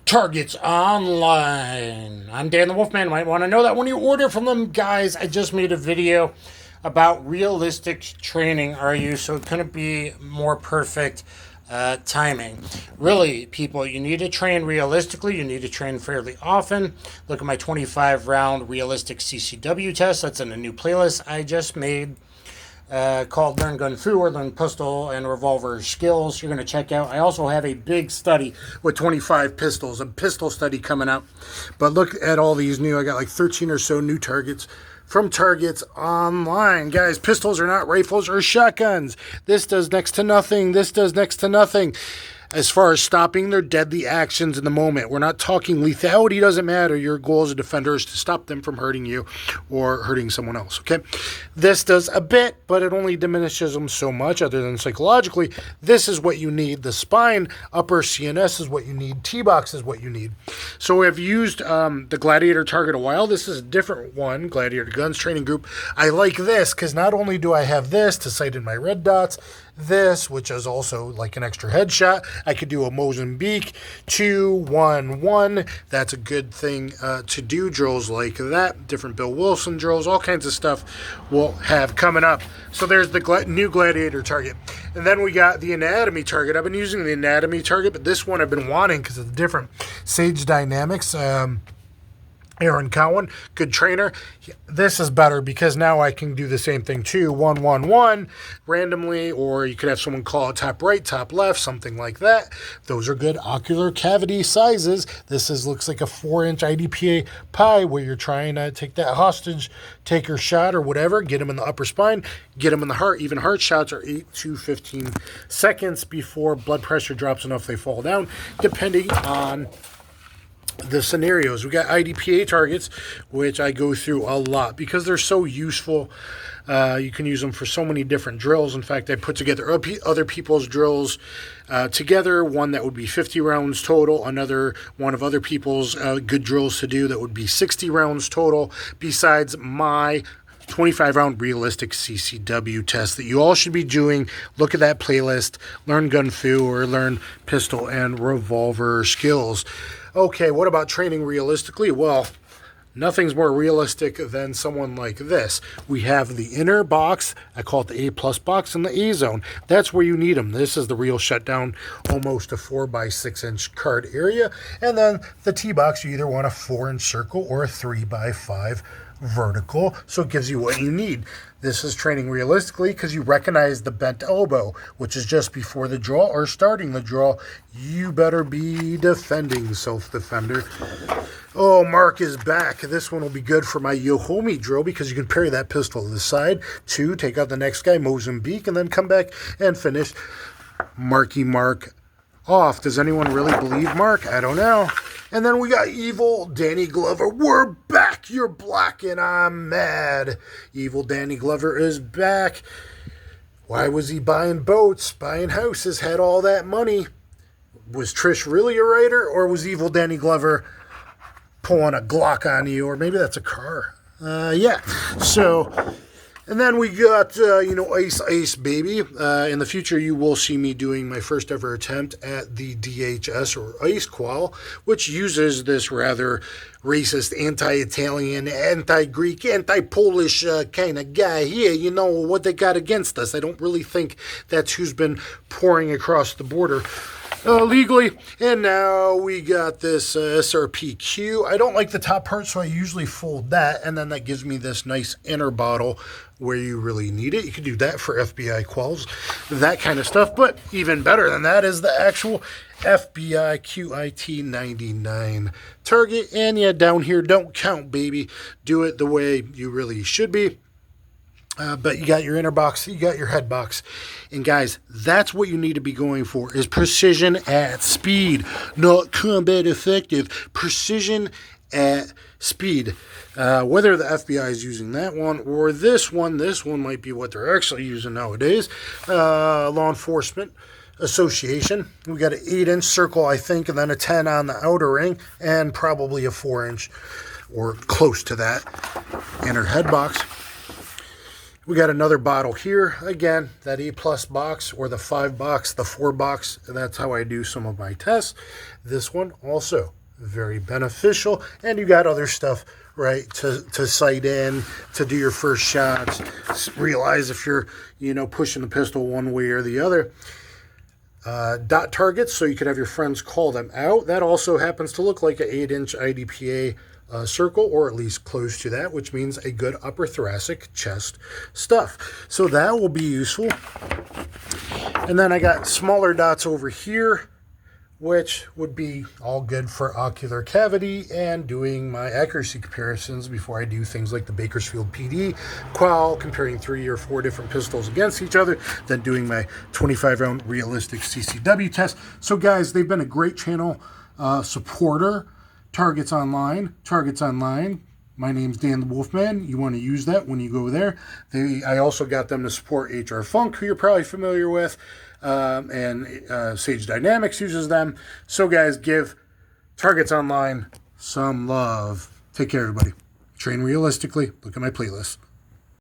Targets Online. I'm Dan the Wolfman. Might want to know that when you order from them, guys. I just made a video about realistic training. Are you? So it couldn't be more perfect timing. Really, people, you need to train realistically. You need to train fairly often. Look at my 25 round realistic CCW test. That's in a new playlist I just made. Called Learn Gun Fu or Learn Pistol and Revolver Skills. You're going to check out. I also have a big study with 25 pistols, a pistol study coming up. But look at all these new. I got like 13 or so new targets from Targets Online. Guys, pistols are not rifles or shotguns. This does next to nothing. This does next to nothing. As far as stopping their deadly actions in the moment. We're not talking lethality, doesn't matter. Your goal as a defender is to stop them from hurting you or hurting someone else, okay? This does a bit, but it only diminishes them so much other than psychologically. This is what you need. The spine, upper CNS is what you need. T-box is what you need. So I've used the Gladiator target a while. This is a different one, Gladiator Guns Training Group. I like this because not only do I have this to sight in my red dots, this, which is also like an extra headshot. I could do a Mozambique 2-1-1. That's a good thing to do. Drills like that, different Bill Wilson drills, all kinds of stuff we'll have coming up. So there's the new Gladiator target. And then we got the Anatomy target. I've been using the Anatomy target, but this one I've been wanting because it's different. Sage Dynamics. Aaron Cowan, good trainer. This is better because now I can do the same thing too, 1-1-1 randomly, or you could have someone call it top right, top left, something like that. Those are good ocular cavity sizes. This looks like a 4-inch IDPA pie where you're trying to take that hostage taker shot or whatever, get him in the upper spine, get him in the heart. Even heart shots are 8 to 15 seconds before blood pressure drops enough they fall down, depending on the scenarios. We got IDPA targets, which I go through a lot because they're so useful. You can use them for so many different drills. In fact, I put together other people's drills together, one that would be 50 rounds total, another one of other people's good drills to do that would be 60 rounds total, besides my 25-round realistic CCW test that you all should be doing. Look at that playlist, Learn Gun Fu or Learn Pistol and Revolver Skills. Okay, what about training realistically? Well, nothing's more realistic than someone like this. We have the inner box. I call it the A+ box in the A zone. That's where you need them. This is the real shutdown, almost a 4x6-inch card area. And then the T box, you either want a 4-inch circle or a 3x5 vertical, so it gives you what you need. This is training realistically because you recognize the bent elbow, which is just before the draw or starting the draw. You better be defending, self-defender. Oh, Mark is back. This one will be good for my Yohomi drill because you can parry that pistol to the side. 2, take out the next guy, Mozambique, and then come back and finish Marky Mark off. Does anyone really believe Mark? I don't know. And then we got Evil Danny Glover. We're back. You're black and I'm mad. Evil Danny Glover is back. Why was he buying boats, buying houses, had all that money? Was Trish really a writer, or was Evil Danny Glover pulling a Glock on you? Or maybe that's a car. Yeah. So... And then we got, Ice Baby. In the future, you will see me doing my first ever attempt at the DHS or Ice Qual, which uses this rather racist, anti-Italian, anti-Greek, anti-Polish kind of guy here. You know what they got against us. I don't really think that's who's been pouring across the border legally. And now we got this SRPQ. I don't like the top part, so I usually fold that, and then that gives me this nice inner bottle where you really need it. You can do that for FBI quals, that kind of stuff. But even better than that is the actual FBI QIT 99 target. And yeah, down here, don't count, baby. Do it the way you really should be. But you got your inner box, you got your head box. And guys, that's what you need to be going for, is precision at speed, not combat effective. Precision at speed. Whether the FBI is using that one or this one might be what they're actually using nowadays. Law Enforcement Association. We got an 8-inch circle, I think, and then a 10 on the outer ring, and probably a 4-inch or close to that inner head box. We got another bottle here. Again, that A+ box or the 5 box, the 4 box. And that's how I do some of my tests. This one also very beneficial. And you got other stuff, right, to sight in, to do your first shots. Realize if you're, pushing the pistol one way or the other. Dot targets, so you could have your friends call them out. That also happens to look like an 8-inch IDPA circle, or at least close to that, which means a good upper thoracic chest stuff. So that will be useful. And then I got smaller dots over here, which would be all good for ocular cavity and doing my accuracy comparisons before I do things like the Bakersfield PD qual, comparing 3 or 4 different pistols against each other, then doing my 25-round realistic CCW test. So guys, they've been a great channel supporter. Targets Online. My name's Dan the Wolfman. You want to use that when you go there. I also got them to support HR Funk, who you're probably familiar with. And Sage Dynamics uses them. So guys, give Targets Online some love. Take care, everybody. Train realistically. Look at my playlist.